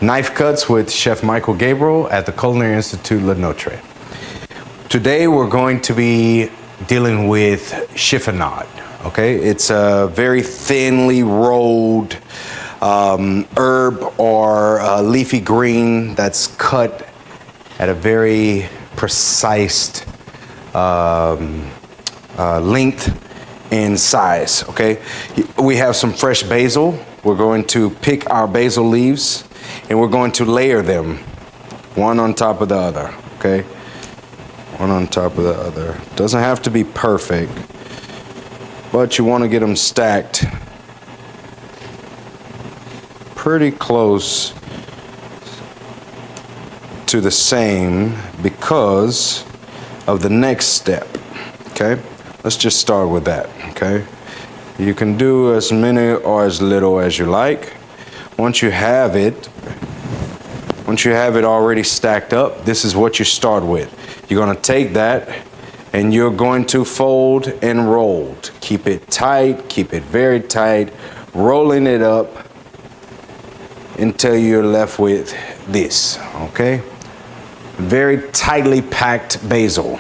Knife Cuts with Chef Michael Gabriel at the Culinary Institute, Lenotre. Today we're going to be dealing with chiffonade, okay? It's a very thinly rolled herb or leafy green that's cut at a very precise length and size, okay? We have some fresh basil. We're going to pick our basil leaves and we're going to layer them one on top of the other, okay? One on top of the other. Doesn't have to be perfect, but you want to get them stacked pretty close to the same because of the next step, okay? Let's just start with that, okay? You can do as many or as little as you like. Once you have it already stacked up, this is what you start with. You're gonna take that and you're going to fold and roll. Keep it tight, keep it very tight, rolling it up until you're left with this, okay? Very tightly packed basil.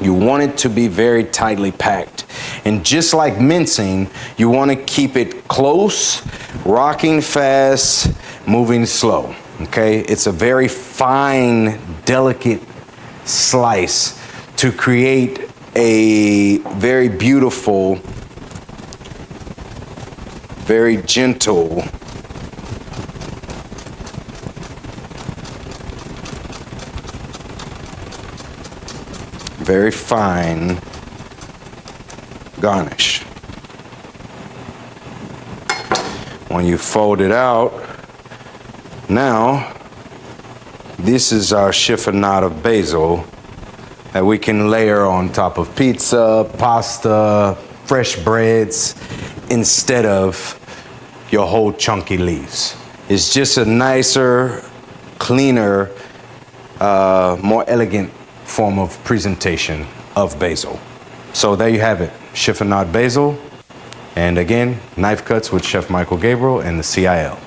You want it to be very tightly packed. And just like mincing, you want to keep it close, rocking fast, moving slow, okay? It's a very fine, delicate slice to create a very beautiful, very gentle, very fine garnish. When you fold it out, now this is our chiffonade of basil that we can layer on top of pizza, pasta, fresh breads instead of your whole chunky leaves. It's just a nicer, cleaner, more elegant form of presentation of basil. So there you have it, chiffonade basil, and again, Knife Cuts with Chef Michael Gabriel and the CIL.